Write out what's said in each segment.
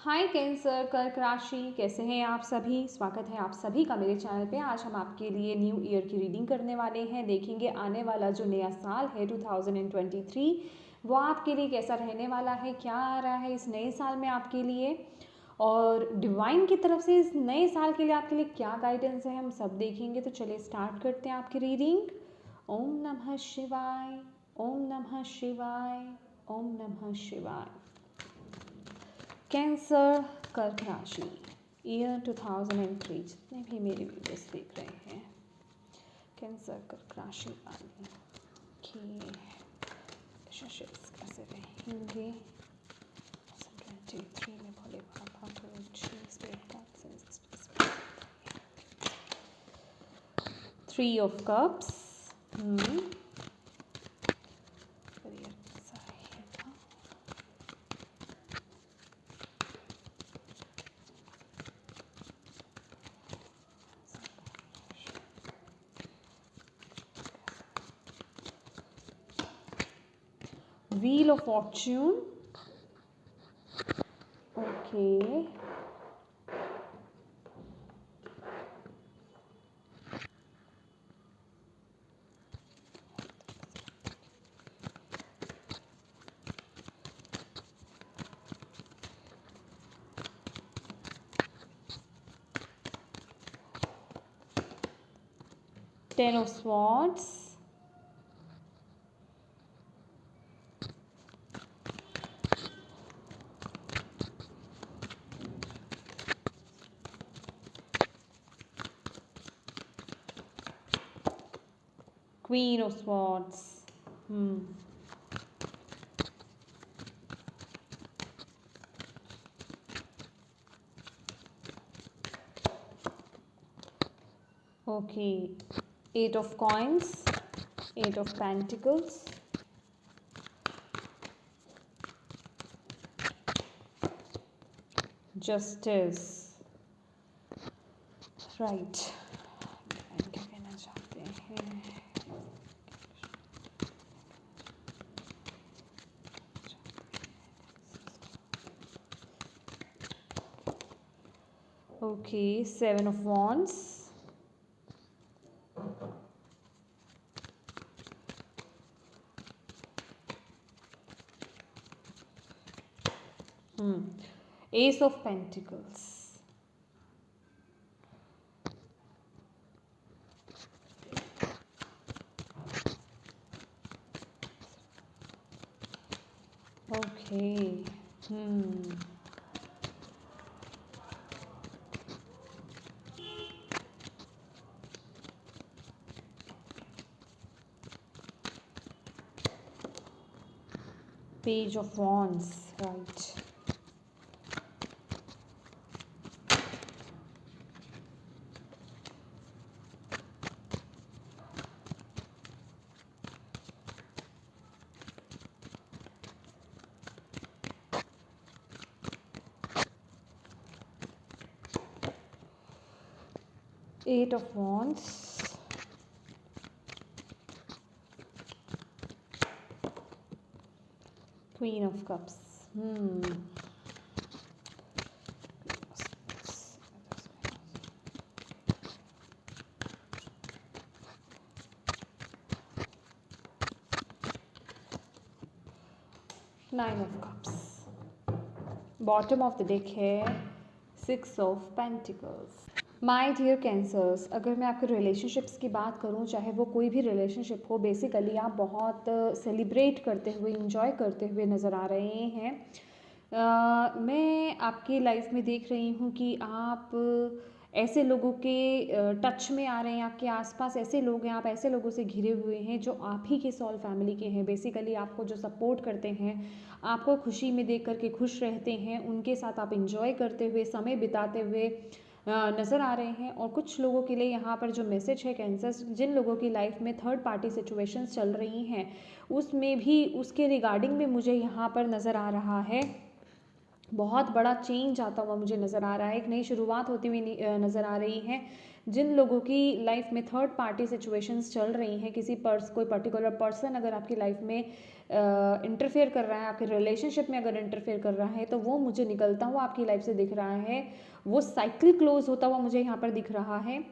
हाय cancer कर्क राशि, कैसे हैं आप सभी। स्वागत है आप सभी का मेरे चैनल पे। आज हम आपके लिए न्यू ईयर की रीडिंग करने वाले हैं। देखेंगे आने वाला जो नया साल है 2023 वो आपके लिए कैसा रहने वाला है, क्या आ रहा है इस नए साल में आपके लिए, और डिवाइन की तरफ से इस नए साल के लिए आपके लिए क्या गाइडेंस है हम सब देखेंगे। तो चलिए स्टार्ट करते हैं आपकी रीडिंग। ओम नमः शिवाय, ओम नमः शिवाय, ओम नमः शिवाय। कैंसर कर्क राशि, ईयर 2003, जितने भी मेरे वीडियोस देख रहे हैं कैंसर कर्क राशि वाले कि रिलेशनशिप्स कैसे रहेंगे 2023 में। भोले बाबा को three of cups. Wheel of Fortune. Okay. Ten of Swords. Queen of Swords. Okay. Eight of Coins. Eight of Pentacles. Justice. Right. क्या कहना चाहते हैं? Okay, Seven of Wands. Ace of Pentacles. Okay. Page of Wands, right. Eight of Wands. Queen of Cups. Nine of Cups. Bottom of the deck है Six of Pentacles. My dear Cancers, अगर मैं आपके relationships की बात करूं, चाहे वो कोई भी रिलेशनशिप हो, बेसिकली आप बहुत सेलिब्रेट करते हुए, इंजॉय करते हुए नज़र आ रहे हैं। मैं आपकी लाइफ में देख रही हूं कि आप ऐसे लोगों के टच में आ रहे हैं, आपके आसपास ऐसे लोग हैं, आप ऐसे लोगों से घिरे हुए हैं जो आप ही के सोल फैमिली के हैं। बेसिकली आपको जो सपोर्ट करते हैं, आपको खुशी में देख करके खुश रहते हैं, उनके साथ आप इंजॉय करते हुए, समय बिताते हुए नज़र आ रहे हैं। और कुछ लोगों के लिए यहाँ पर जो मैसेज है कैंसर, जिन लोगों की लाइफ में थर्ड पार्टी सिचुएशंस चल रही हैं, उसमें भी उसके रिगार्डिंग में मुझे यहाँ पर नज़र आ रहा है बहुत बड़ा चेंज आता हुआ मुझे नज़र आ रहा है, एक नई शुरुआत होती हुई नज़र आ रही है। जिन लोगों की लाइफ में थर्ड पार्टी सिचुएशंस चल रही हैं, कोई पर्टिकुलर पर्सन अगर आपकी लाइफ में इंटरफेयर कर रहा है, आपके रिलेशनशिप में अगर इंटरफेयर कर रहा है, तो वो मुझे निकलता हुआ आपकी लाइफ से दिख रहा है। वो साइकिल क्लोज होता हुआ मुझे यहाँ पर दिख रहा है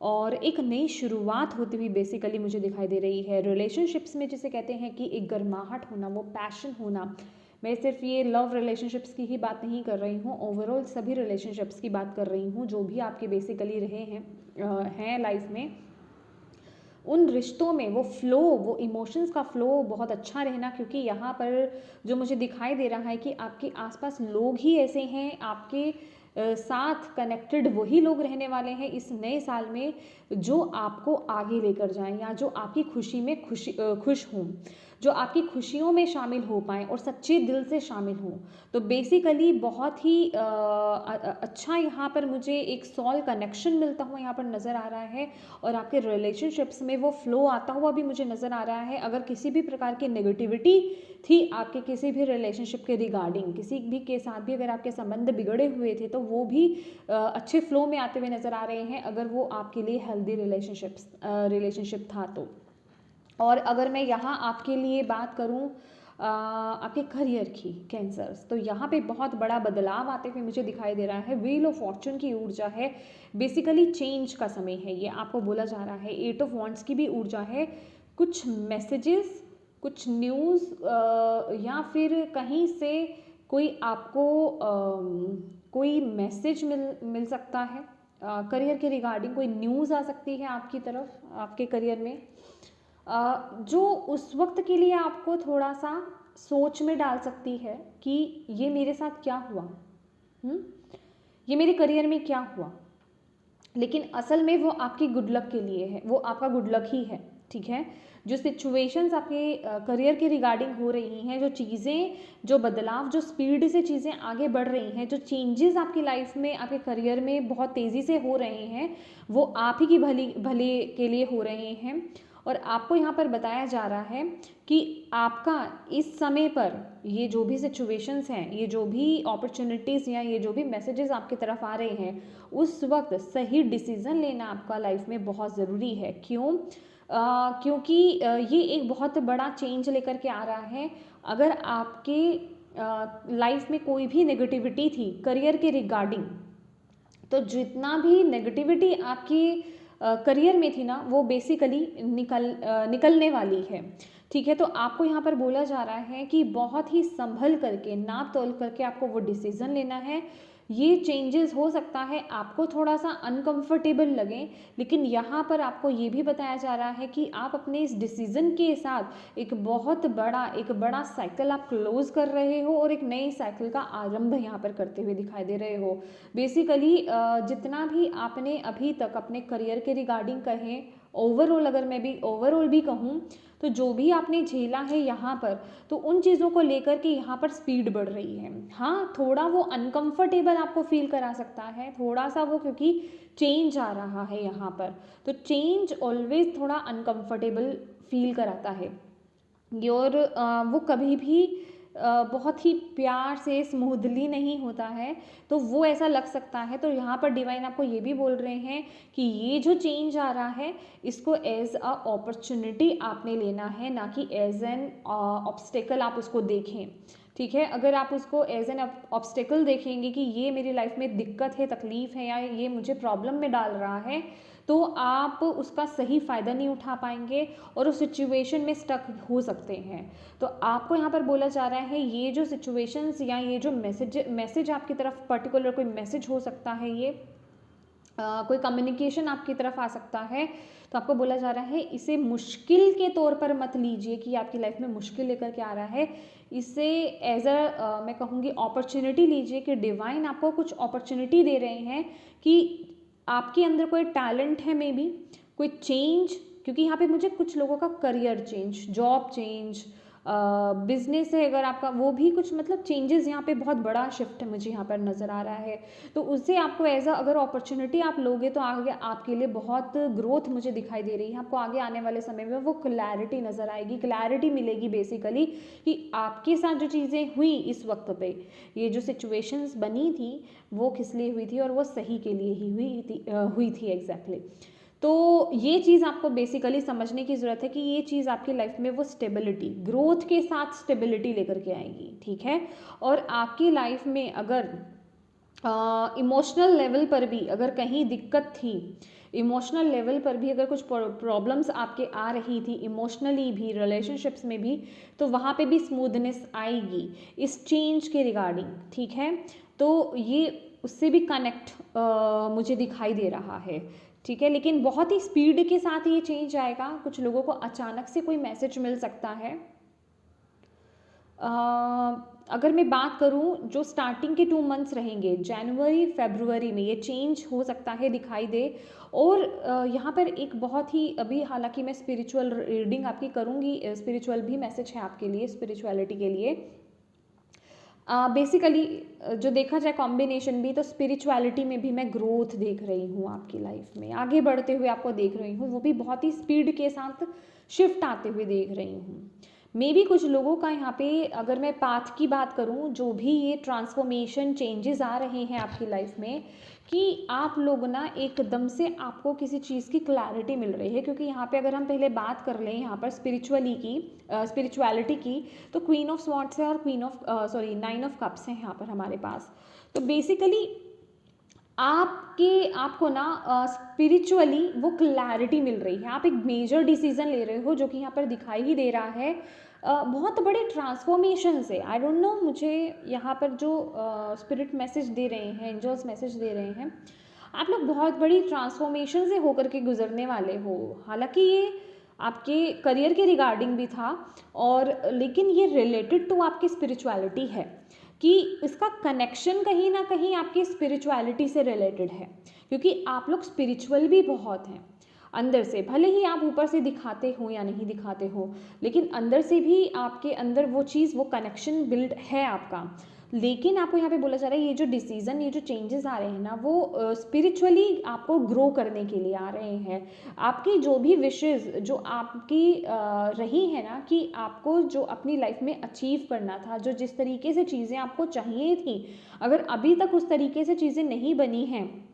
और एक नई शुरुआत होती हुई बेसिकली मुझे दिखाई दे रही है। रिलेशनशिप्स में जिसे कहते हैं कि एक गर्माहट होना, वो पैशन होना। मैं सिर्फ ये लव रिलेशनशिप्स की ही बात नहीं कर रही हूँ, ओवरऑल सभी रिलेशनशिप्स की बात कर रही हूँ जो भी आपके बेसिकली रहे हैं लाइफ में। उन रिश्तों में वो फ्लो, वो इमोशंस का फ्लो बहुत अच्छा रहना, क्योंकि यहाँ पर जो मुझे दिखाई दे रहा है कि आपके आसपास लोग ही ऐसे हैं, आपके साथ कनेक्टेड वही लोग रहने वाले हैं इस नए साल में जो आपको आगे लेकर जाएं, या जो आपकी खुशी में खुश हों, जो आपकी खुशियों में शामिल हो पाएँ और सच्चे दिल से शामिल हों। तो बेसिकली बहुत ही अच्छा यहाँ पर मुझे एक सॉल कनेक्शन मिलता हुआ यहाँ पर नज़र आ रहा है और आपके रिलेशनशिप्स में वो फ्लो आता हुआ भी मुझे नज़र आ रहा है। अगर किसी भी प्रकार की नेगेटिविटी थी आपके किसी भी रिलेशनशिप के रिगार्डिंग, किसी भी के साथ भी अगर आपके संबंध बिगड़े हुए थे, तो वो भी अच्छे फ्लो में आते हुए नज़र आ रहे हैं अगर वो आपके लिए हेल्दी रिलेशनशिप था तो। और अगर मैं यहाँ आपके लिए बात करूँ आपके करियर की कैंसर्स, तो यहाँ पे बहुत बड़ा बदलाव आते हुए मुझे दिखाई दे रहा है। व्हील ऑफ फॉर्चून की ऊर्जा है, बेसिकली चेंज का समय है ये आपको बोला जा रहा है। एट ऑफ वॉन्ड्स की भी ऊर्जा है, कुछ मैसेजेस, कुछ न्यूज़ या फिर कहीं से कोई आपको कोई मैसेज मिल सकता है करियर के रिगार्डिंग, कोई न्यूज़ आ सकती है आपकी तरफ आपके करियर में जो उस वक्त के लिए आपको थोड़ा सा सोच में डाल सकती है कि ये मेरे साथ क्या हुआ, ये मेरे करियर में क्या हुआ। लेकिन असल में वो आपकी गुड लक के लिए है, वो आपका गुड लक ही है, ठीक है। जो सिचुएशंस आपके करियर के रिगार्डिंग हो रही हैं, जो चीज़ें, जो बदलाव, जो स्पीड से चीज़ें आगे बढ़ रही हैं, जो चेंजेस आपकी लाइफ में आपके करियर में बहुत तेज़ी से हो रहे हैं, वो आप ही की भले के लिए हो रहे हैं। और आपको यहाँ पर बताया जा रहा है कि आपका इस समय पर ये जो भी सिचुएशंस हैं, ये जो भी अपॉर्चुनिटीज़ या ये जो भी मैसेजेस आपकी तरफ आ रहे हैं, उस वक्त सही डिसीज़न लेना आपका लाइफ में बहुत ज़रूरी है। क्यों? क्योंकि ये एक बहुत बड़ा चेंज लेकर के आ रहा है। अगर आपके लाइफ में कोई भी नेगेटिविटी थी करियर के रिगार्डिंग, तो जितना भी नेगेटिविटी आपकी करियर में थी ना, वो बेसिकली निकलने वाली है, ठीक है। तो आपको यहाँ पर बोला जा रहा है कि बहुत ही संभल करके, नाप तोल करके आपको वो डिसीज़न लेना है। ये चेंजेस हो सकता है आपको थोड़ा सा अनकंफर्टेबल लगे, लेकिन यहाँ पर आपको ये भी बताया जा रहा है कि आप अपने इस डिसीज़न के साथ एक बड़ा साइकिल आप क्लोज कर रहे हो और एक नई साइकिल का आरंभ यहाँ पर करते हुए दिखाई दे रहे हो। बेसिकली जितना भी आपने अभी तक अपने करियर के रिगार्डिंग कहे, ओवरऑल अगर मैं भी ओवरऑल भी कहूँ, तो जो भी आपने झेला है यहाँ पर, तो उन चीज़ों को लेकर के यहाँ पर स्पीड बढ़ रही है। हाँ, थोड़ा वो अनकंफर्टेबल आपको फील करा सकता है, थोड़ा सा वो, क्योंकि चेंज आ रहा है यहाँ पर, तो चेंज ऑलवेज थोड़ा अनकंफर्टेबल फील कराता है। और वो कभी भी बहुत ही प्यार से स्मूथली नहीं होता है, तो वो ऐसा लग सकता है। तो यहाँ पर डिवाइन आपको ये भी बोल रहे हैं कि ये जो चेंज आ रहा है, इसको एज अ अपॉर्चुनिटी आपने लेना है, ना कि एज एन ऑब्स्टेकल आप उसको देखें, ठीक है। अगर आप उसको एज एन ऑब्स्टेकल देखेंगे कि ये मेरी लाइफ में दिक्कत है, तकलीफ है, या ये मुझे प्रॉब्लम में डाल रहा है, तो आप उसका सही फ़ायदा नहीं उठा पाएंगे और उस सिचुएशन में स्टक हो सकते हैं। तो आपको यहाँ पर बोला जा रहा है, ये जो सिचुएशंस या ये जो मैसेज आपकी तरफ पर्टिकुलर कोई मैसेज हो सकता है, ये कोई कम्युनिकेशन आपकी तरफ आ सकता है, तो आपको बोला जा रहा है इसे मुश्किल के तौर पर मत लीजिए कि आपकी लाइफ में मुश्किल लेकर के आ रहा है। इसे एज अ मैं कहूँगी अपॉर्चुनिटी लीजिए कि डिवाइन आपको कुछ अपॉर्चुनिटी दे रहे हैं कि आपके अंदर कोई टैलेंट है, मे बी कोई चेंज, क्योंकि यहाँ पे मुझे कुछ लोगों का career change, job change, business है अगर आपका, वो भी कुछ मतलब चेंजेस, यहाँ पे बहुत बड़ा शिफ्ट मुझे यहाँ पर नज़र आ रहा है। तो उससे आपको एज अ अगर अपॉर्चुनिटी आप लोगे तो आगे आपके लिए बहुत ग्रोथ मुझे दिखाई दे रही है। आपको आगे आने वाले समय में वो क्लैरिटी नज़र आएगी, क्लैरिटी मिलेगी बेसिकली कि आपके साथ जो चीज़ें हुई इस वक्त पे, ये जो सिचुएशंस बनी थी वो किस लिए हुई थी और वो सही के लिए ही हुई थी एग्जैक्टली। तो ये चीज़ आपको बेसिकली समझने की ज़रूरत है कि ये चीज़ आपकी लाइफ में वो स्टेबिलिटी, ग्रोथ के साथ स्टेबिलिटी लेकर के आएगी, ठीक है। और आपकी लाइफ में अगर इमोशनल लेवल पर भी अगर कहीं दिक्कत थी, इमोशनल लेवल पर भी अगर कुछ प्रॉब्लम्स आपके आ रही थी, इमोशनली भी, रिलेशनशिप्स में भी, तो वहाँ पे भी स्मूथनेस आएगी इस चेंज के रिगार्डिंग, ठीक है। तो ये उससे भी कनेक्ट मुझे दिखाई दे रहा है, ठीक है। लेकिन बहुत ही स्पीड के साथ ये चेंज आएगा। कुछ लोगों को अचानक से कोई मैसेज मिल सकता है। अगर मैं बात करूं जो स्टार्टिंग के 2 मंथ्स रहेंगे, जनवरी फरवरी में ये चेंज हो सकता है दिखाई दे। और यहाँ पर एक बहुत ही, अभी हालांकि मैं स्पिरिचुअल रीडिंग आपकी करूँगी, स्पिरिचुअल भी मैसेज है आपके लिए, स्पिरिचुअलिटी के लिए। बेसिकली जो देखा जाए कॉम्बिनेशन भी, तो स्पिरिचुअलिटी में भी मैं ग्रोथ देख रही हूँ आपकी लाइफ में, आगे बढ़ते हुए आपको देख रही हूँ, वो भी बहुत ही स्पीड के साथ शिफ्ट आते हुए देख रही हूँ। मे भी कुछ लोगों का यहाँ पे, अगर मैं पाथ की बात करूँ, जो भी ये ट्रांसफॉर्मेशन चेंजेस आ रहे हैं आपकी लाइफ में, कि आप लोग ना एकदम से आपको किसी चीज़ की क्लैरिटी मिल रही है। क्योंकि यहाँ पे अगर हम पहले बात कर लें यहाँ पर स्पिरिचुअलिटी की, तो क्वीन ऑफ स्वॉर्ड्स है और नाइन ऑफ कप्स है यहाँ पर हमारे पास। तो बेसिकली आपको ना स्पिरिचुअली वो क्लैरिटी मिल रही है। आप एक मेजर डिसीजन ले रहे हो, जो कि यहाँ पर दिखाई ही दे रहा है। बहुत बड़े ट्रांसफॉर्मेशन से, आई डोंट नो, मुझे यहाँ पर जो स्पिरिट मैसेज दे रहे हैं, एंजल्स मैसेज दे रहे हैं, आप लोग बहुत बड़ी ट्रांसफॉर्मेशन से होकर के गुजरने वाले हो। हालांकि ये आपके करियर के रिगार्डिंग भी था, और लेकिन ये रिलेटेड टू आपकी स्पिरिचुअलिटी है, कि इसका कनेक्शन कहीं ना कहीं आपकी स्पिरिचुअलिटी से रिलेटेड है। क्योंकि आप लोग स्पिरिचुअल भी बहुत हैं अंदर से, भले ही आप ऊपर से दिखाते हो या नहीं दिखाते हो, लेकिन अंदर से भी आपके अंदर वो चीज़, वो कनेक्शन बिल्ड है आपका। लेकिन आपको यहाँ पे बोला जा रहा है, ये जो डिसीज़न, ये जो चेंजेस आ रहे हैं ना, वो स्पिरिचुअली आपको ग्रो करने के लिए आ रहे हैं। आपकी जो भी विशेज़ जो आपकी रही है ना, कि आपको जो अपनी लाइफ में अचीव करना था, जो जिस तरीके से चीज़ें आपको चाहिए थी, अगर अभी तक उस तरीके से चीज़ें नहीं बनी हैं,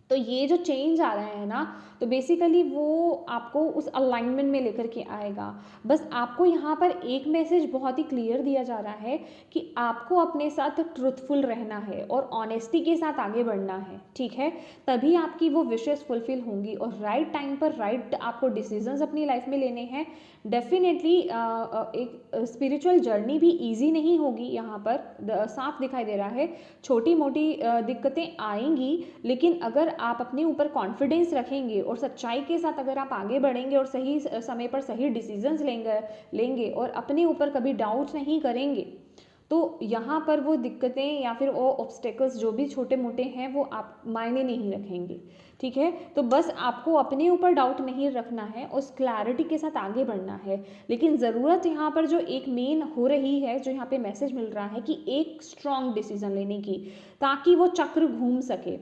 तो ये जो चेंज आ रहा है ना, तो बेसिकली वो आपको उस अलाइनमेंट में लेकर के आएगा। बस आपको यहाँ पर एक मैसेज बहुत ही क्लियर दिया जा रहा है कि आपको अपने साथ ट्रुथफुल रहना है और ऑनेस्टी के साथ आगे बढ़ना है, ठीक है। तभी आपकी वो विशेस फुलफिल होंगी, और राइट टाइम पर राइट आपको डिसीजंस अपनी लाइफ में लेने हैं। डेफिनेटली एक स्पिरिचुअल जर्नी भी ईजी नहीं होगी, यहाँ पर साफ दिखाई दे रहा है। छोटी मोटी दिक्कतें आएंगी, लेकिन अगर आप अपने ऊपर कॉन्फिडेंस रखेंगे और सच्चाई के साथ अगर आप आगे बढ़ेंगे और सही समय पर सही डिसीजंस लेंगे और अपने ऊपर कभी डाउट नहीं करेंगे, तो यहाँ पर वो दिक्कतें या फिर वो ऑब्स्टेकल्स जो भी छोटे मोटे हैं, वो आप मायने नहीं रखेंगे, ठीक है। तो बस आपको अपने ऊपर डाउट नहीं रखना है, उस क्लैरिटी के साथ आगे बढ़ना है। लेकिन ज़रूरत यहाँ पर जो एक मेन हो रही है, जो यहाँ पे मैसेज मिल रहा है, कि एक स्ट्रॉन्ग डिसीजन लेने की, ताकि वो चक्र घूम सके,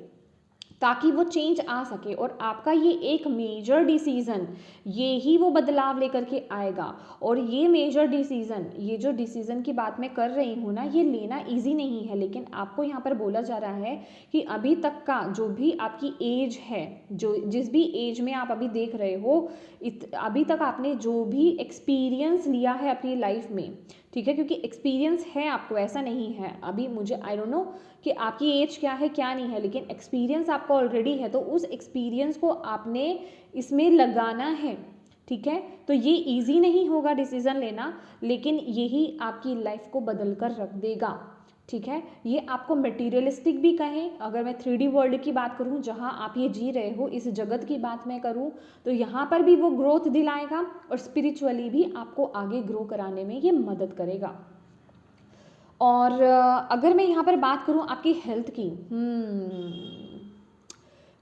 ताकि वो चेंज आ सके। और आपका ये एक मेजर डिसीज़न, ये ही वो बदलाव लेकर के आएगा। और ये मेजर डिसीज़न, ये जो डिसीज़न की बात मैं कर रही हूँ ना, ये लेना इजी नहीं है। लेकिन आपको यहाँ पर बोला जा रहा है कि अभी तक का जो भी आपकी एज है, जो जिस भी एज में आप अभी देख रहे हो, अभी तक आपने जो भी एक्सपीरियंस लिया है अपनी लाइफ में, ठीक है, क्योंकि एक्सपीरियंस है आपको, ऐसा नहीं है अभी, मुझे आई डोंट नो कि आपकी एज क्या है क्या नहीं है, लेकिन एक्सपीरियंस आपको ऑलरेडी है। तो उस एक्सपीरियंस को आपने इसमें लगाना है, ठीक है। तो ये इजी नहीं होगा डिसीज़न लेना, लेकिन यही आपकी लाइफ को बदल कर रख देगा, ठीक है। ये आपको मटेरियलिस्टिक भी कहें, अगर मैं 3D वर्ल्ड की बात करूँ, जहाँ आप ये जी रहे हो, इस जगत की बात मैं करूँ, तो यहाँ पर भी वो ग्रोथ दिलाएगा, और स्पिरिचुअली भी आपको आगे ग्रो कराने में ये मदद करेगा। और अगर मैं यहाँ पर बात करूँ आपकी हेल्थ की,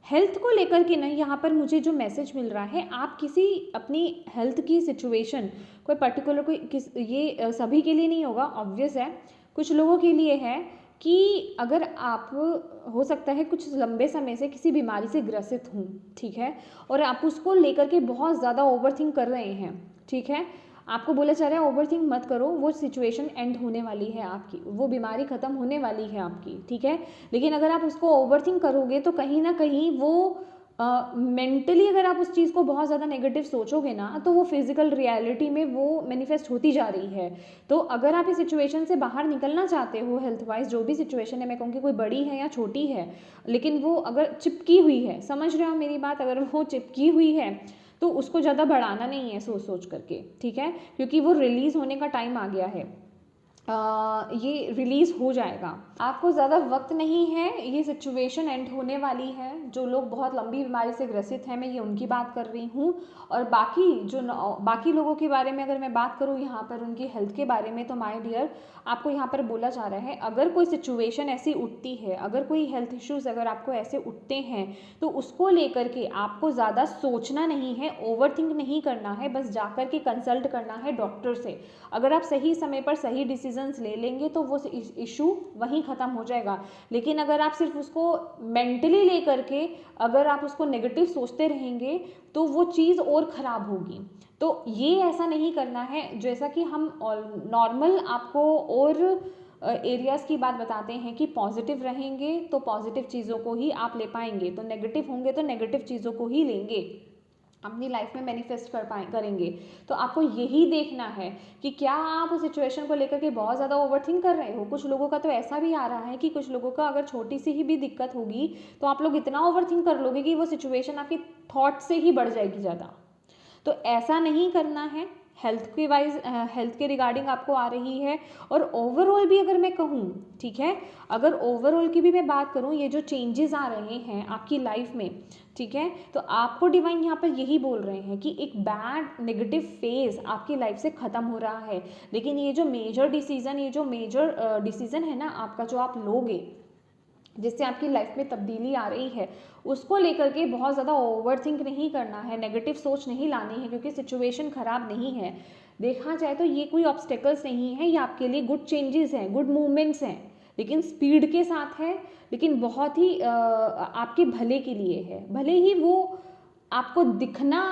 हेल्थ को लेकर के ना यहाँ पर मुझे जो मैसेज मिल रहा है, आप किसी अपनी हेल्थ की सिचुएशन कोई पर्टिकुलर ये सभी के लिए नहीं होगा, ऑब्वियस है, कुछ लोगों के लिए है कि अगर आप हो सकता है कुछ लंबे समय से किसी बीमारी से ग्रसित हूँ, ठीक है, और आप उसको लेकर के बहुत ज़्यादा ओवरथिंक कर रहे हैं, ठीक है, आपको बोला जा रहा है ओवरथिंक मत करो, वो सिचुएशन एंड होने वाली है आपकी, वो बीमारी ख़त्म होने वाली है आपकी, ठीक है। लेकिन अगर आप उसको ओवरथिंक करोगे तो कहीं ना कहीं वो मेंटली अगर आप उस चीज़ को बहुत ज़्यादा नेगेटिव सोचोगे ना, तो वो फिजिकल रियलिटी में वो मैनिफेस्ट होती जा रही है। तो अगर आप इस सिचुएशन से बाहर निकलना चाहते हो, हेल्थ वाइज जो भी सिचुएशन है, मैं कहूँगी कोई बड़ी है या छोटी है, लेकिन वो अगर चिपकी हुई है, समझ रहे हो मेरी बात, अगर वो चिपकी हुई है तो उसको ज़्यादा बढ़ाना नहीं है सोच सोच करके, ठीक है, क्योंकि वो रिलीज़ होने का टाइम आ गया है। ये रिलीज़ हो जाएगा, आपको ज़्यादा वक्त नहीं है, ये सिचुएशन एंड होने वाली है। जो लोग बहुत लंबी बीमारी से ग्रसित हैं, मैं ये उनकी बात कर रही हूँ। और बाकी लोगों के बारे में अगर मैं बात करूँ यहाँ पर उनकी हेल्थ के बारे में, तो माय डियर आपको यहाँ पर बोला जा रहा है, अगर कोई सिचुएशन ऐसी उठती है, अगर कोई हेल्थ इश्यूज़ अगर आपको ऐसे उठते हैं, तो उसको लेकर के आपको ज़्यादा सोचना नहीं है, ओवरथिंक नहीं करना है, बस जाकर के कंसल्ट करना है डॉक्टर से। अगर आप सही समय पर सही डिसीजंस ले लेंगे तो वो इशू वहीं ख़त्म हो जाएगा। लेकिन अगर आप सिर्फ उसको मेंटली ले करके अगर आप उसको नेगेटिव सोचते रहेंगे तो वो चीज़ और ख़राब होगी। तो ये ऐसा नहीं करना है, जैसा कि हम नॉर्मल आपको और एरियाज़ की बात बताते हैं कि पॉजिटिव रहेंगे तो पॉजिटिव चीज़ों को ही आप ले पाएंगे, तो नेगेटिव होंगे तो नेगेटिव चीज़ों को ही लेंगे, अपनी लाइफ में मैनिफेस्ट करेंगे। तो आपको यही देखना है कि क्या आप उस सिचुएशन को लेकर के बहुत ज़्यादा ओवरथिंक कर रहे हो। कुछ लोगों का तो ऐसा भी आ रहा है कि कुछ लोगों का अगर छोटी सी ही भी दिक्कत होगी तो आप लोग इतना ओवरथिंक कर लोगे कि वो सिचुएशन आपकी थॉट से ही बढ़ जाएगी ज़्यादा। तो ऐसा नहीं करना है। हेल्थ के रिगार्डिंग आपको आ रही है। और ओवरऑल भी अगर मैं कहूँ, ठीक है, अगर ओवरऑल की भी मैं बात करूँ, ये जो चेंजेस आ रहे हैं आपकी लाइफ में, ठीक है, तो आपको डिवाइन यहाँ पर यही बोल रहे हैं कि एक बैड नेगेटिव फेज आपकी लाइफ से ख़त्म हो रहा है। लेकिन ये जो मेजर डिसीजन है ना आपका, जो आप लोगे, जिससे आपकी लाइफ में तब्दीली आ रही है, उसको लेकर के बहुत ज़्यादा ओवरथिंक नहीं करना है, नेगेटिव सोच नहीं लानी है, क्योंकि सिचुएशन ख़राब नहीं है। देखा जाए तो ये कोई ऑब्स्टेकल्स नहीं है, ये आपके लिए गुड चेंजेस हैं, गुड मूवमेंट्स हैं, लेकिन स्पीड के साथ है, लेकिन बहुत ही आपके भले के लिए है। भले ही वो आपको दिखना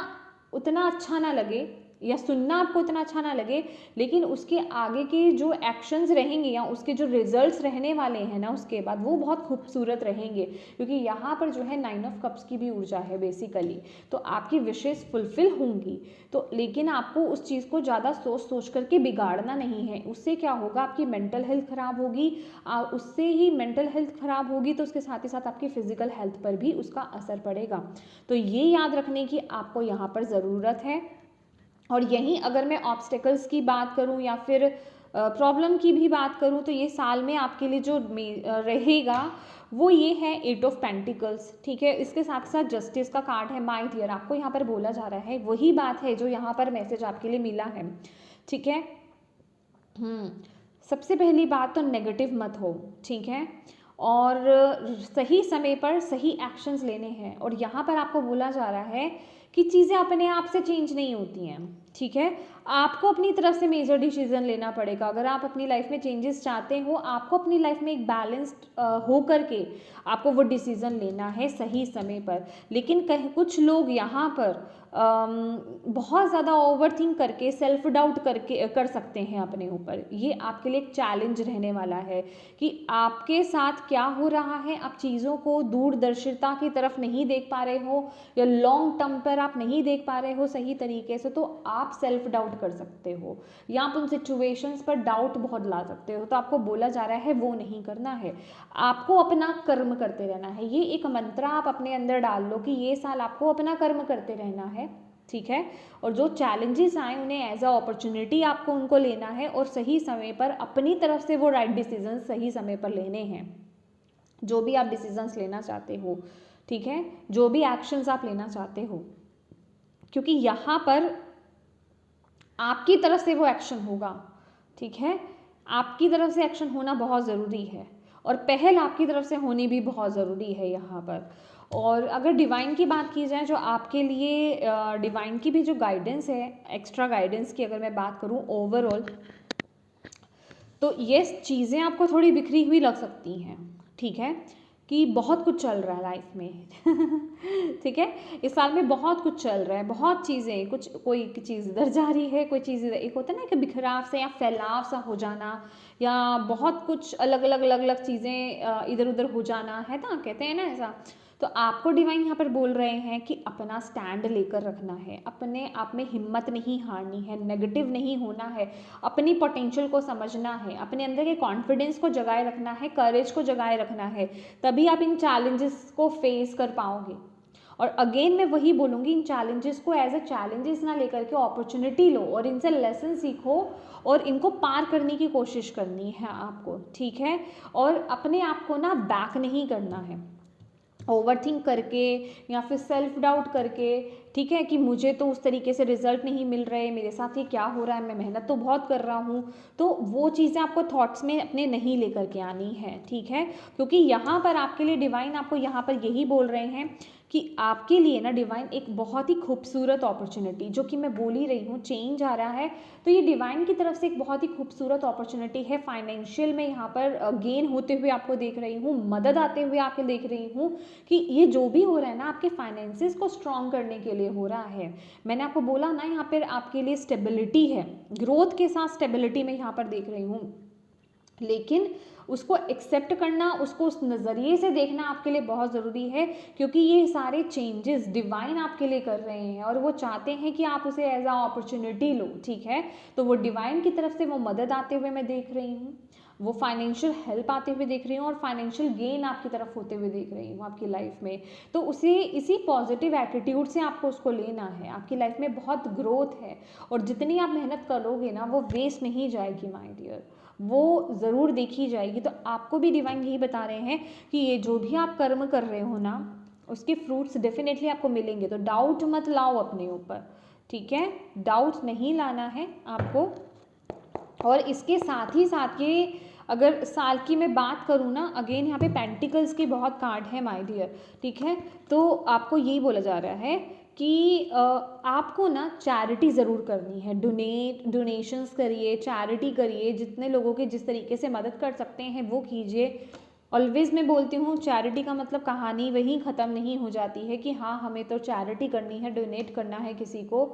उतना अच्छा ना लगे या सुनना आपको उतना अच्छा ना लगे, लेकिन उसके आगे के जो एक्शंस रहेंगे या उसके जो रिजल्ट्स रहने वाले हैं ना उसके बाद, वो बहुत खूबसूरत रहेंगे, क्योंकि यहाँ पर जो है 9 ऑफ कप्स की भी ऊर्जा है बेसिकली। तो आपकी विशेस फुलफिल होंगी, तो लेकिन आपको उस चीज़ को ज़्यादा सोच करके बिगाड़ना नहीं है। उससे क्या होगा, आपकी मेंटल हेल्थ ख़राब होगी, उससे ही मेंटल हेल्थ ख़राब होगी तो उसके साथ ही साथ आपकी फिजिकल हेल्थ पर भी उसका असर पड़ेगा। तो ये याद रखने की आपको यहाँ पर ज़रूरत है। और यहीं अगर मैं ऑब्स्टेकल्स की बात करूं या फिर प्रॉब्लम की भी बात करूं, तो ये साल में आपके लिए जो रहेगा वो ये है 8 ऑफ पेंटिकल्स, ठीक है। इसके साथ साथ जस्टिस का कार्ड है। माय डियर, आपको यहाँ पर बोला जा रहा है वही बात है जो यहाँ पर मैसेज आपके लिए मिला है, ठीक है। सबसे पहली बात तो नेगेटिव मत हो, ठीक है, और सही समय पर सही एक्शंस लेने हैं। और यहाँ पर आपको बोला जा रहा है कि चीज़ें अपने आप से चेंज नहीं होती हैं, ठीक है, आपको अपनी तरफ से मेजर डिसीजन लेना पड़ेगा। अगर आप अपनी लाइफ में चेंजेस चाहते हो, आपको अपनी लाइफ में एक बैलेंस्ड हो करके आपको वो डिसीज़न लेना है सही समय पर। लेकिन कुछ लोग यहाँ पर बहुत ज़्यादा ओवरथिंक करके सेल्फ डाउट कर सकते हैं अपने ऊपर। ये आपके लिए एक चैलेंज रहने वाला है कि आपके साथ क्या हो रहा है, आप चीज़ों को दूरदर्शिता की तरफ नहीं देख पा रहे हो या लॉन्ग टर्म पर आप नहीं देख पा रहे हो सही तरीके से, तो आप सेल्फ डाउट कर सकते हो या आप उन सिचुएशंस पर डाउट बहुत ला सकते हो। तो आपको बोला जा रहा है वो नहीं करना है, आपको अपना कर्म करते रहना है। ये एक मंत्र आप अपने अंदर डाल लो कि ये साल आपको अपना कर्म करते रहना है, ठीक है। और जो चैलेंजेस आए उन्हें एज अ अपॉर्चुनिटी आपको उनको लेना है और सही समय पर अपनी तरफ से वो राइट डिसीजन सही समय पर लेने हैं, जो भी आप डिसीजंस लेना चाहते हो, ठीक है, जो भी एक्शंस आप लेना चाहते हो, क्योंकि यहाँ पर आपकी तरफ से वो एक्शन होगा, ठीक है। आपकी तरफ से एक्शन होना बहुत ज़रूरी है और पहल आपकी तरफ से होनी भी बहुत ज़रूरी है यहाँ पर। और अगर डिवाइन की बात की जाए, जो आपके लिए डिवाइन की भी जो गाइडेंस है, एक्स्ट्रा गाइडेंस की अगर मैं बात करूँ ओवरऑल, तो ये चीज़ें आपको थोड़ी बिखरी हुई लग सकती हैं, ठीक है, कि बहुत कुछ चल रहा है लाइफ में ठीक है, इस साल में बहुत कुछ चल रहा है, बहुत चीज़ें, कुछ कोई चीज़ इधर जा रही है, कोई चीज़ इधर, एक होता है ना कि बिखराव से या फैलाव सा हो जाना, या बहुत कुछ अलग अलग अलग अलग चीज़ें इधर उधर हो जाना है ना, कहते हैं ना ऐसा। तो आपको डिवाइन यहाँ पर बोल रहे हैं कि अपना स्टैंड लेकर रखना है, अपने आप में हिम्मत नहीं हारनी है, नेगेटिव नहीं होना है, अपनी पोटेंशियल को समझना है, अपने अंदर के कॉन्फिडेंस को जगाए रखना है, करेज को जगाए रखना है, तभी आप इन चैलेंजेस को फेस कर पाओगे। और अगेन मैं वही बोलूँगी, इन चैलेंजेस को एज अ चैलेंजेस ना लेकर के अपॉर्चुनिटी लो और इनसे लेसन सीखो और इनको पार करने की कोशिश करनी है आपको, ठीक है। और अपने आप को ना बैक नहीं करना है ओवरथिंक करके या फिर सेल्फ डाउट करके, ठीक है, कि मुझे तो उस तरीके से रिजल्ट नहीं मिल रहे, मेरे साथ ये क्या हो रहा है, मैं मेहनत तो बहुत कर रहा हूँ, तो वो चीज़ें आपको थॉट्स में अपने नहीं लेकर के आनी है, ठीक है। क्योंकि यहाँ पर आपके लिए डिवाइन आपको यहाँ पर यही बोल रहे हैं कि आपके लिए ना डिवाइन एक बहुत ही खूबसूरत अपॉर्चुनिटी, जो कि मैं बोल ही रही हूँ, चेंज आ रहा है, तो ये डिवाइन की तरफ से एक बहुत ही खूबसूरत अपॉर्चुनिटी है। फाइनेंशियल में यहाँ पर गेन होते हुए आपको देख रही हूँ, मदद आते हुए आपके देख रही हूँ कि ये जो भी हो रहा है ना आपके फाइनेंसेस को स्ट्रॉन्ग करने के लिए हो रहा है। मैंने आपको बोला ना यहाँ पर आपके लिए स्टेबिलिटी है, ग्रोथ के साथ स्टेबिलिटी मैं यहाँ पर देख रही हूँ, लेकिन उसको एक्सेप्ट करना, उसको उस नज़रिए से देखना आपके लिए बहुत ज़रूरी है, क्योंकि ये सारे चेंजेस डिवाइन आपके लिए कर रहे हैं और वो चाहते हैं कि आप उसे एज अ अपॉर्चुनिटी लो, ठीक है। तो वो डिवाइन की तरफ से वो मदद आते हुए मैं देख रही हूँ, वो फाइनेंशियल हेल्प आते हुए देख रही हूँ और फाइनेंशियल गेन आपकी तरफ होते हुए देख रही हूँ आपकी लाइफ में। तो उसे इसी पॉजिटिव एटीट्यूड से आपको उसको लेना है, आपकी लाइफ में बहुत ग्रोथ है और जितनी आप मेहनत करोगे ना वो वेस्ट नहीं जाएगी माय डियर, वो ज़रूर देखी जाएगी। तो आपको भी डिवाइन यही बता रहे हैं कि ये जो भी आप कर्म कर रहे हो ना उसके फ्रूट्स डेफिनेटली आपको मिलेंगे, तो डाउट मत लाओ अपने ऊपर, ठीक है, डाउट नहीं लाना है आपको। और इसके साथ ही साथ ये अगर साल की मैं बात करूँ ना, अगेन यहाँ पे पेंटिकल्स के बहुत कार्ड है माय डियर, ठीक है। तो आपको यही बोला जा रहा है कि आपको ना चैरिटी ज़रूर करनी है, डोनेशंस करिए, चैरिटी करिए, जितने लोगों के जिस तरीके से मदद कर सकते हैं वो कीजिए। ऑलवेज़ मैं बोलती हूँ चैरिटी का मतलब कहानी वहीं ख़त्म नहीं हो जाती है कि हाँ हमें तो चैरिटी करनी है, डोनेट करना है, किसी को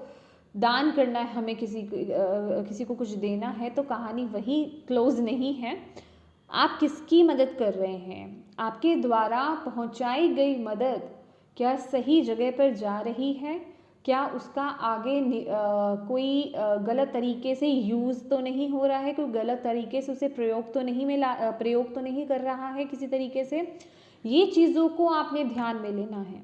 दान करना है, हमें किसी को कुछ देना है, तो कहानी वहीं क्लोज नहीं है। आप किसकी मदद कर रहे हैं, आपके द्वारा पहुंचाई गई मदद क्या सही जगह पर जा रही है, क्या उसका आगे कोई गलत तरीके से यूज़ तो नहीं हो रहा है, कोई गलत तरीके से उसे प्रयोग तो नहीं कर रहा है किसी तरीके से, ये चीज़ों को आपने ध्यान में लेना है,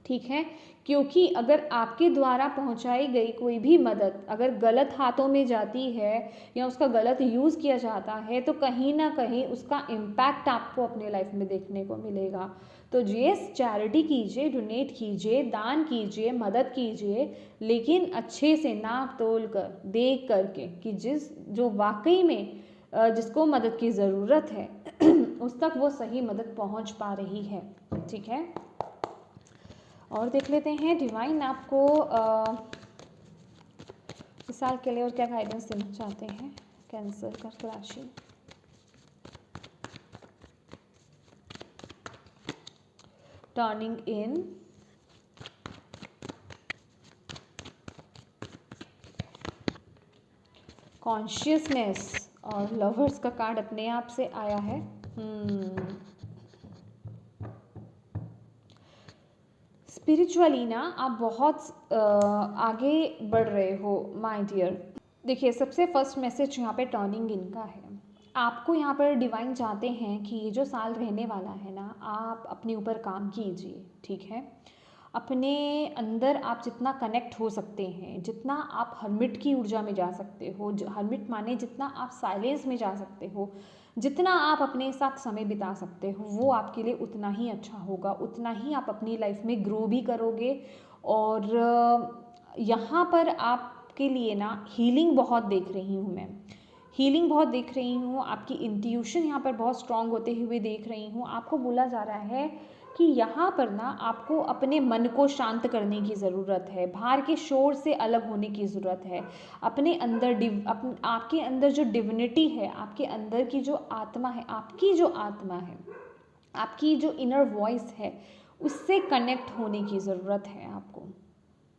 ठीक है। क्योंकि अगर आपके द्वारा पहुंचाई गई कोई भी मदद अगर गलत हाथों में जाती है या उसका गलत यूज़ किया जाता है, तो कहीं ना कहीं उसका इम्पैक्ट आपको अपने लाइफ में देखने को मिलेगा। तो यस, चैरिटी कीजिए, डोनेट कीजिए, दान कीजिए, मदद कीजिए, लेकिन अच्छे से नाप तोल कर देख करके कि जो वाकई में जिसको मदद की ज़रूरत है उस तक वो सही मदद पहुंच पा रही है, ठीक है। और देख लेते हैं डिवाइन आपको इस साल के लिए और क्या गाइडेंस देना चाहते हैं कैंसर कर्क राशि। टर्निंग इन, कॉन्शियसनेस और लवर्स का कार्ड अपने आप से आया है। स्पिरिचुअली ना आप बहुत आगे बढ़ रहे हो माय डियर। देखिए, सबसे फर्स्ट मैसेज यहाँ पे टर्निंग इन का है। आपको यहाँ पर डिवाइन चाहते हैं कि ये जो साल रहने वाला है ना, आप अपने ऊपर काम कीजिए, ठीक है। अपने अंदर आप जितना कनेक्ट हो सकते हैं, जितना आप हर्मिट की ऊर्जा में जा सकते हो, हर्मिट माने जितना आप साइलेंस में जा सकते हो, जितना आप अपने साथ समय बिता सकते हो, वो आपके लिए उतना ही अच्छा होगा, उतना ही आप अपनी लाइफ में ग्रो भी करोगे। और यहाँ पर आपके लिए ना हीलिंग बहुत देख रही हूँ मैं, हीलिंग बहुत देख रही हूँ, आपकी इंट्यूशन यहाँ पर बहुत स्ट्रांग होते हुए देख रही हूँ। आपको बोला जा रहा है कि यहाँ पर ना आपको अपने मन को शांत करने की ज़रूरत है, बाहर के शोर से अलग होने की ज़रूरत है। अपने अंदर आपके अंदर जो डिविनिटी है, आपके अंदर की जो आत्मा है, आपकी जो आत्मा है, आपकी जो इनर वॉइस है, उससे कनेक्ट होने की ज़रूरत है आपको,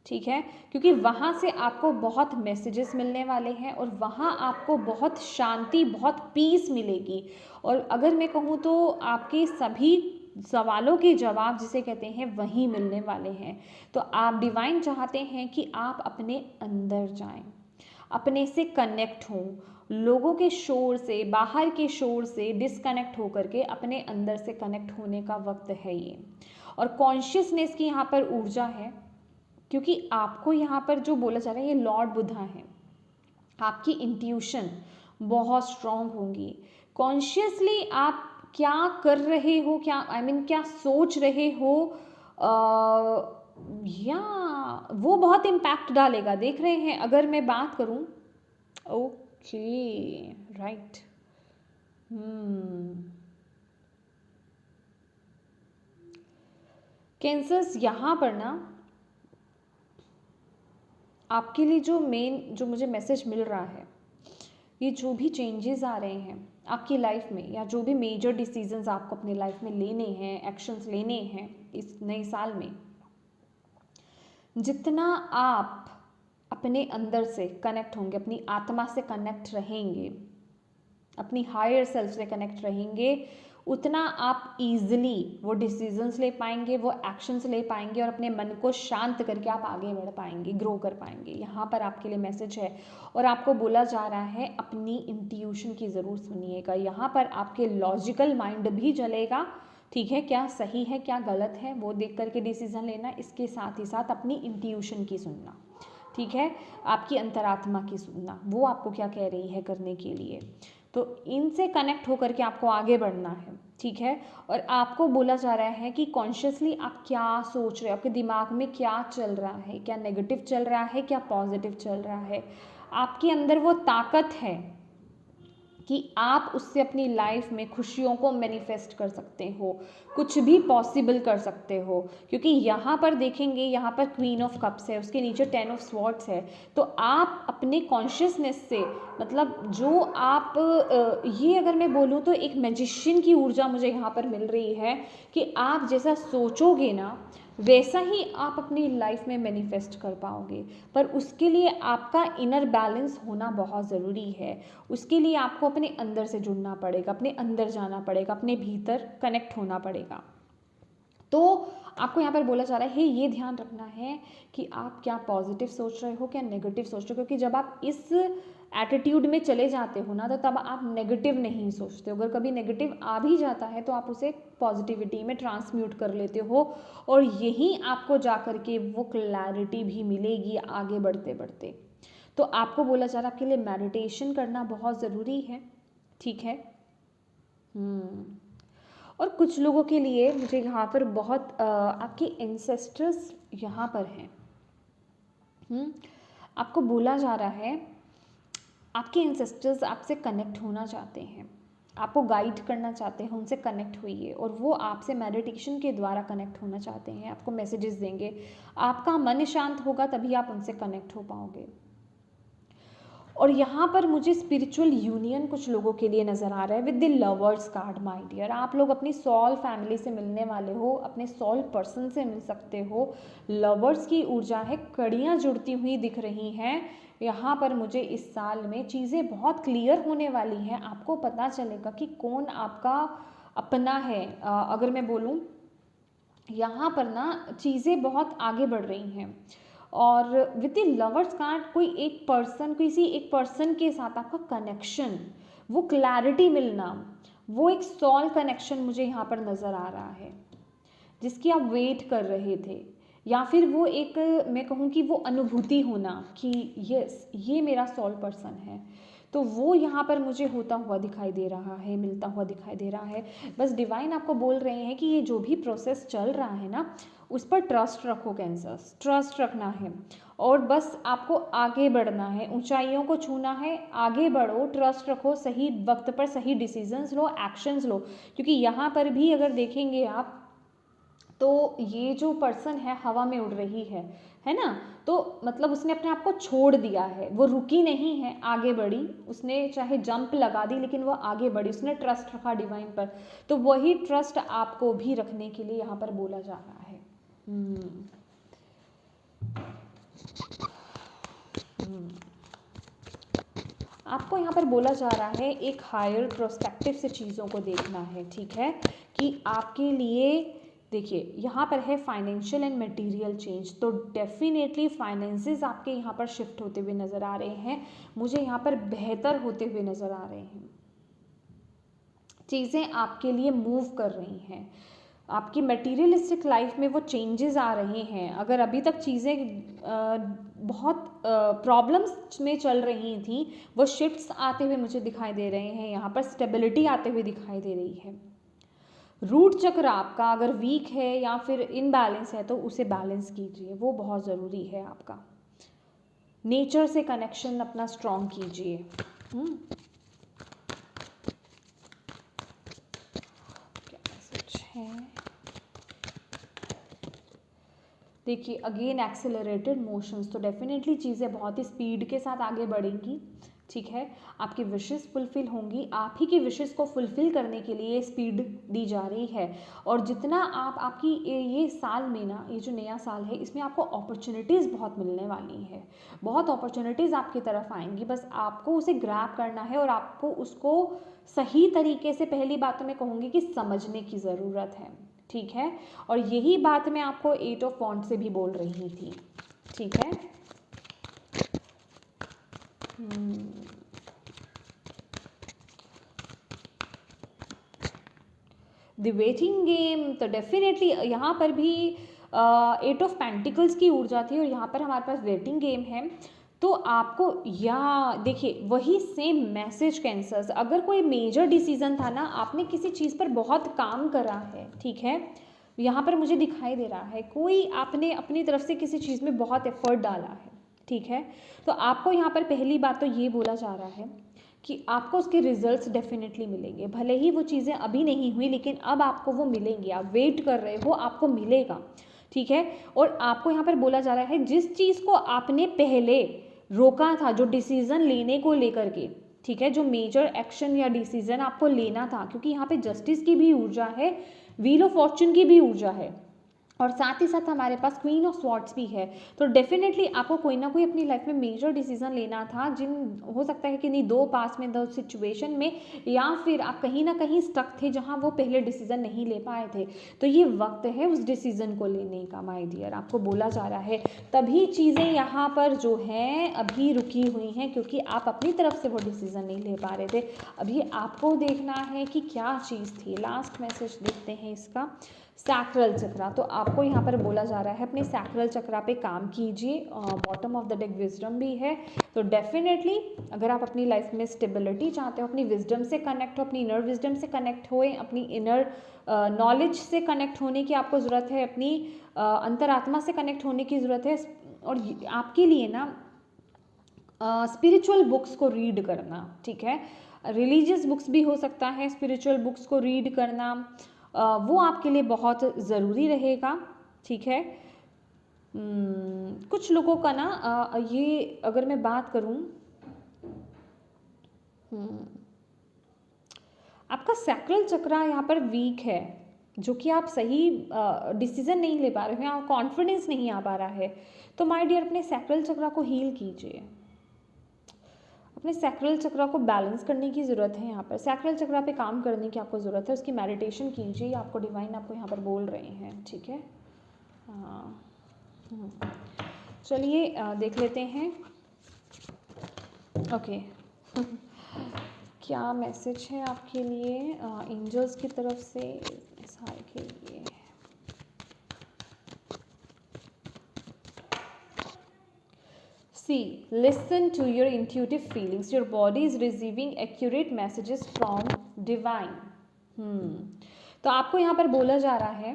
ठीक है। क्योंकि वहाँ से आपको बहुत मैसेजेस मिलने वाले हैं और वहाँ आपको बहुत शांति, बहुत पीस मिलेगी। और अगर मैं कहूँ तो आपके सभी सवालों के जवाब जिसे कहते हैं वहीं मिलने वाले हैं। तो आप डिवाइन चाहते हैं कि आप अपने अंदर जाएं, अपने से कनेक्ट हों, लोगों के शोर से, बाहर के शोर से डिस्कनेक्ट होकर के अपने अंदर से कनेक्ट होने का वक्त है ये। और कॉन्शियसनेस की यहाँ पर ऊर्जा है, क्योंकि आपको यहाँ पर जो बोला जा रहा है ये लॉर्ड बुद्धा है। आपकी इंट्यूशन बहुत स्ट्रॉन्ग होंगी। कॉन्शियसली आप क्या कर रहे हो, क्या क्या सोच रहे हो, या वो बहुत इम्पैक्ट डालेगा। देख रहे हैं, अगर मैं बात करूं, ओके राइट, कैंसर्स यहाँ पर ना आपके लिए जो मुझे मैसेज मिल रहा है, ये जो भी चेंजेस आ रहे हैं आपकी लाइफ में, या जो भी मेजर डिसीजंस आपको अपनी लाइफ में लेने हैं, एक्शंस लेने हैं इस नए साल में, जितना आप अपने अंदर से कनेक्ट होंगे, अपनी आत्मा से कनेक्ट रहेंगे, अपनी हायर सेल्फ से कनेक्ट रहेंगे, उतना आप इजीली वो डिसीजंस ले पाएंगे, वो एक्शंस ले पाएंगे और अपने मन को शांत करके आप आगे बढ़ पाएंगे, ग्रो कर पाएंगे। यहाँ पर आपके लिए मैसेज है। और आपको बोला जा रहा है अपनी इंट्यूशन की ज़रूर सुनिएगा। यहाँ पर आपके लॉजिकल माइंड भी चलेगा, ठीक है, क्या सही है क्या गलत है वो देख करके डिसीजन लेना, इसके साथ ही साथ अपनी इंट्यूशन की सुनना, ठीक है, आपकी अंतरात्मा की सुनना, वो आपको क्या कह रही है करने के लिए। तो इनसे कनेक्ट होकर के आपको आगे बढ़ना है, ठीक है। और आपको बोला जा रहा है कि कॉन्शियसली आप क्या सोच रहे हो, आपके दिमाग में क्या चल रहा है, क्या नेगेटिव चल रहा है क्या पॉजिटिव चल रहा है। आपके अंदर वो ताकत है कि आप उससे अपनी लाइफ में खुशियों को मैनिफेस्ट कर सकते हो, कुछ भी पॉसिबल कर सकते हो। क्योंकि यहाँ पर देखेंगे, यहाँ पर क्वीन ऑफ कप्स है, उसके नीचे 10 ऑफ स्वॉर्ड्स है। तो आप अपने कॉन्शियसनेस से, मतलब जो आप ये अगर मैं बोलूँ तो एक मैजिशियन की ऊर्जा मुझे यहाँ पर मिल रही है कि आप जैसा सोचोगे ना वैसा ही आप अपनी लाइफ में मैनिफेस्ट कर पाओगे। पर उसके लिए आपका इनर बैलेंस होना बहुत ज़रूरी है। उसके लिए आपको अपने अंदर से जुड़ना पड़ेगा, अपने अंदर जाना पड़ेगा, अपने भीतर कनेक्ट होना पड़ेगा। तो आपको यहाँ पर बोला जा रहा है ये ध्यान रखना है कि आप क्या पॉजिटिव सोच रहे हो क्या नेगेटिव सोच रहे हो। क्योंकि जब आप इस एटीट्यूड में चले जाते हो ना, तो तब आप नेगेटिव नहीं सोचते हो। अगर कभी नेगेटिव आ भी जाता है तो आप उसे पॉजिटिविटी में ट्रांसम्यूट कर लेते हो, और यहीं आपको जा कर के वो क्लैरिटी भी मिलेगी आगे बढ़ते बढ़ते। तो आपको बोला जा रहा है आपके लिए मेडिटेशन करना बहुत ज़रूरी है, ठीक है। और कुछ लोगों के लिए मुझे यहाँ पर बहुत आपके एंसेस्टर्स यहाँ पर हैं। आपको बोला जा रहा है आपके एंसेस्टर्स आपसे कनेक्ट होना चाहते हैं, आपको गाइड करना चाहते हैं, उनसे कनेक्ट होइए। और वो आपसे मेडिटेशन के द्वारा कनेक्ट होना चाहते हैं, आपको मैसेजेस देंगे। आपका मन शांत होगा तभी आप उनसे कनेक्ट हो पाओगे। और यहाँ पर मुझे स्पिरिचुअल यूनियन कुछ लोगों के लिए नज़र आ रहा है with the lovers card. My dear, आप लोग अपनी सोल फैमिली से मिलने वाले हो, अपने सोल पर्सन से मिल सकते हो। लवर्स की ऊर्जा है, कड़ियाँ जुड़ती हुई दिख रही हैं यहाँ पर मुझे। इस साल में चीज़ें बहुत क्लियर होने वाली हैं, आपको पता चलेगा कि कौन आपका अपना है। अगर मैं बोलूँ यहाँ पर ना चीज़ें बहुत आगे बढ़ रही हैं। और विद द लवर्स कार्ड कोई एक पर्सन, किसी एक पर्सन के साथ आपका कनेक्शन, वो क्लैरिटी मिलना, वो एक सोल कनेक्शन मुझे यहाँ पर नज़र आ रहा है जिसकी आप वेट कर रहे थे। या फिर वो एक मैं कहूँ कि वो अनुभूति होना कि यस ये मेरा सोल पर्सन है। तो वो यहाँ पर मुझे होता हुआ दिखाई दे रहा है, मिलता हुआ दिखाई दे रहा है। बस डिवाइन आपको बोल रहे हैं कि ये जो भी प्रोसेस चल रहा है ना, उस पर ट्रस्ट रखो कैंसर्स, ट्रस्ट रखना है और बस आपको आगे बढ़ना है, ऊंचाइयों को छूना है, आगे बढ़ो, ट्रस्ट रखो, सही वक्त पर सही डिसीजंस लो, एक्शंस लो। क्योंकि यहाँ पर भी अगर देखेंगे आप तो ये जो पर्सन है हवा में उड़ रही है ना, तो मतलब उसने अपने आप को छोड़ दिया है, वो रुकी नहीं है, आगे बढ़ी, उसने चाहे जंप लगा दी लेकिन वो आगे बढ़ी, उसने ट्रस्ट रखा डिवाइन पर। तो वही ट्रस्ट आपको भी रखने के लिए यहाँ पर बोला जा रहा है। आपको यहाँ पर बोला जा रहा है एक हायर प्रोस्पेक्टिव से चीज़ों को देखना है, ठीक है, कि आपके लिए देखिए यहाँ पर है फाइनेंशियल एंड मटेरियल चेंज, तो डेफिनेटली फाइनेंसेस आपके यहाँ पर शिफ्ट होते हुए नज़र आ रहे हैं, मुझे यहाँ पर बेहतर होते हुए नज़र आ रहे हैं, चीज़ें आपके लिए मूव कर रही हैं, आपकी मटेरियलिस्टिक लाइफ में वो चेंजेस आ रहे हैं। अगर अभी तक चीज़ें बहुत प्रॉब्लम्स में चल रही थी, वो शिफ्ट्स आते हुए मुझे दिखाई दे रहे हैं, यहाँ पर स्टेबिलिटी आते हुए दिखाई दे रही है। रूट चक्र आपका अगर वीक है या फिर इनबैलेंस है तो उसे बैलेंस कीजिए, वो बहुत ज़रूरी है। आपका नेचर से कनेक्शन अपना स्ट्रॉन्ग कीजिए। क्या मैसेज है? देखिए अगेन एक्सेलरेटेड मोशंस, तो डेफिनेटली चीज़ें बहुत ही स्पीड के साथ आगे बढ़ेंगी, ठीक है, आपकी विशेस फुलफिल होंगी, आप ही की विशेस को फुलफिल करने के लिए स्पीड दी जा रही है। और जितना आप आपकी ये साल में ना, ये जो नया साल है, इसमें आपको अपॉर्चुनिटीज़ बहुत मिलने वाली है, बहुत अपॉर्चुनिटीज़ आपकी तरफ आएंगी, बस आपको उसे ग्रैब करना है और आपको उसको सही तरीके से, पहली बात तो मैं कहूँगी कि समझने की ज़रूरत है, ठीक है। और यही बात मैं आपको 8 ऑफ वॉन्ड्स से भी बोल रही थी, ठीक है। द वेटिंग गेम, तो डेफिनेटली यहाँ पर भी 8 ऑफ पेंटिकल्स की ऊर्जा थी और यहाँ पर हमारे पास वेटिंग गेम है। तो आपको या देखिए वही सेम मैसेज कैंसर्स, अगर कोई मेजर डिसीजन था ना, आपने किसी चीज़ पर बहुत काम करा है, ठीक है, यहाँ पर मुझे दिखाई दे रहा है कोई आपने अपनी तरफ से किसी चीज़ में बहुत एफर्ट डाला है, ठीक है, तो आपको यहाँ पर पहली बात तो ये बोला जा रहा है कि आपको उसके रिजल्ट्स डेफिनेटली मिलेंगे, भले ही वो चीज़ें अभी नहीं हुई लेकिन अब आपको वो मिलेंगी, आप वेट कर रहे हो, आपको मिलेगा, ठीक है। और आपको यहाँ पर बोला जा रहा है जिस चीज़ को आपने पहले रोका था, जो डिसीज़न लेने को लेकर के, ठीक है, जो मेजर एक्शन या डिसीज़न आपको लेना था, क्योंकि यहाँ पे जस्टिस की भी ऊर्जा है, व्हील ऑफ फॉर्चून की भी ऊर्जा है और साथ ही साथ हमारे पास क्वीन ऑफ स्वॉर्ड्स भी है। तो डेफिनेटली आपको कोई ना कोई अपनी लाइफ में मेजर डिसीजन लेना था, जिन हो सकता है कि नहीं दो पास में दो सिचुएशन में, या फिर आप कहीं ना कहीं स्टक थे जहां वो पहले डिसीजन नहीं ले पाए थे। तो ये वक्त है उस डिसीजन को लेने का माय डियर, आपको बोला जा रहा है। तभी चीज़ें यहाँ पर जो हैं अभी रुकी हुई हैं क्योंकि आप अपनी तरफ से वो डिसीजन नहीं ले पा रहे थे। अभी आपको देखना है कि क्या चीज़ थी। लास्ट मैसेज देखते हैं इसका, सैक्रल चक्रा। तो आपको यहाँ पर बोला जा रहा है अपने सैक्रल चक्रा पे काम कीजिए। Bottom of the deck wisdom भी है, तो डेफिनेटली अगर आप अपनी लाइफ में स्टेबिलिटी चाहते हो, अपनी विजडम से कनेक्ट हो, अपनी इनर विजडम से कनेक्ट होए, अपनी इनर नॉलेज से कनेक्ट होने की आपको ज़रूरत है, अपनी अंतरात्मा से कनेक्ट होने की ज़रूरत है। और आपके लिए ना स्पिरिचुअल बुक्स को रीड करना, ठीक है, रिलीजियस बुक्स भी हो सकता है, स्पिरिचुअल बुक्स को रीड करना वो आपके लिए बहुत ज़रूरी रहेगा, ठीक है। कुछ लोगों का ना ये अगर मैं बात करूं, आपका सैक्रल चक्रा यहाँ पर वीक है, जो कि आप सही डिसीजन नहीं ले पा रहे हैं, कॉन्फिडेंस नहीं आ पा रहा है। तो माय डियर अपने सैक्रल चक्रा को हील कीजिए, अपने सैक्रल चक्रा को बैलेंस करने की ज़रूरत है। यहाँ पर सैक्रल चक्रा पे काम करने की आपको ज़रूरत है, उसकी मेडिटेशन कीजिए, आपको डिवाइन आपको यहाँ पर बोल रहे हैं, ठीक है। चलिए देख लेते हैं, ओके क्या मैसेज है आपके लिए एंजल्स की तरफ से इस हाल के लिए। C. Listen to your intuitive feelings. Your body is receiving accurate messages from divine. तो आपको यहाँ पर बोला जा रहा है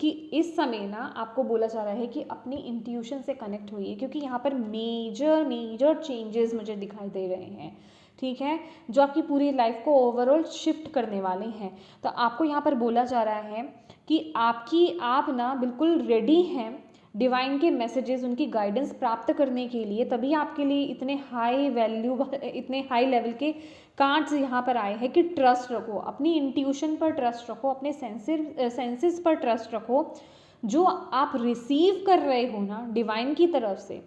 कि इस समय ना आपको बोला जा रहा है कि अपनी इंट्यूशन से कनेक्ट होइए, क्योंकि यहाँ पर मेजर चेंजेस मुझे दिखाई दे रहे हैं, ठीक है, जो आपकी पूरी लाइफ को ओवरऑल शिफ्ट करने वाले हैं। तो आपको यहाँ पर बोला जा रहा है कि आप ना बिल्कुल रेडी हैं डिवाइन के मैसेजेस, उनकी गाइडेंस प्राप्त करने के लिए, तभी आपके लिए इतने हाई लेवल के कार्ड्स यहाँ पर आए हैं कि ट्रस्ट रखो, अपनी इंट्यूशन पर ट्रस्ट रखो, अपने सेंसेस पर ट्रस्ट रखो। जो आप रिसीव कर रहे हो ना डिवाइन की तरफ से,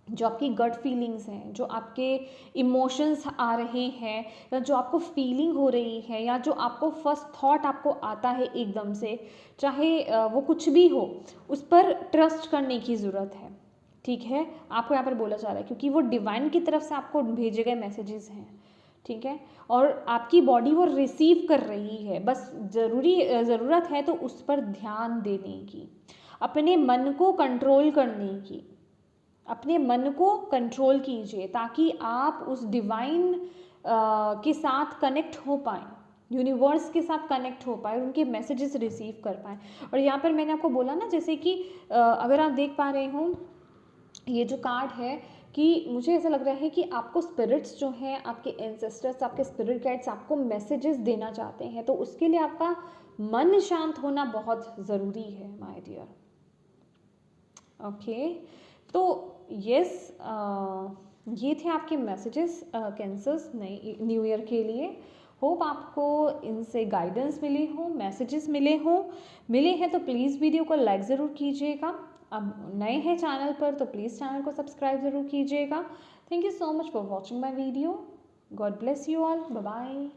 जो आपकी गट फीलिंग्स हैं, जो आपके इमोशंस आ रहे हैं, या जो आपको फीलिंग हो रही है, या जो आपको फर्स्ट थॉट आपको आता है एकदम से, चाहे वो कुछ भी हो, उस पर ट्रस्ट करने की ज़रूरत है, ठीक है। आपको यहाँ पर बोला जा रहा है क्योंकि वो डिवाइन की तरफ से आपको भेजे गए मैसेजेस हैं, ठीक है, और आपकी बॉडी वो रिसीव कर रही है। बस ज़रूरत है तो उस पर ध्यान देने की, अपने मन को कंट्रोल करने की, अपने मन को कंट्रोल कीजिए ताकि आप उस डिवाइन के साथ कनेक्ट हो पाएँ, यूनिवर्स के साथ कनेक्ट हो पाए, उनके मैसेजेस रिसीव कर पाएँ। और यहाँ पर मैंने आपको बोला ना, जैसे कि अगर आप देख पा रहे हो ये जो कार्ड है, कि मुझे ऐसा लग रहा है कि आपको स्पिरिट्स जो हैं, आपके एंसेस्टर्स, आपके स्पिरिट गाइड्स आपको मैसेजेस देना चाहते हैं, तो उसके लिए आपका मन शांत होना बहुत ज़रूरी है माय डियर। ओके, तो यस, ये थे आपके मैसेजेस कैंसर्स न्यू ईयर के लिए। होप आपको इनसे गाइडेंस मिली हो, मैसेजेस मिले हैं तो प्लीज़ वीडियो को लाइक ज़रूर कीजिएगा। अब नए हैं चैनल पर तो प्लीज़ चैनल को सब्सक्राइब ज़रूर कीजिएगा। Thank you so much for watching my video. God bless you all. Bye bye.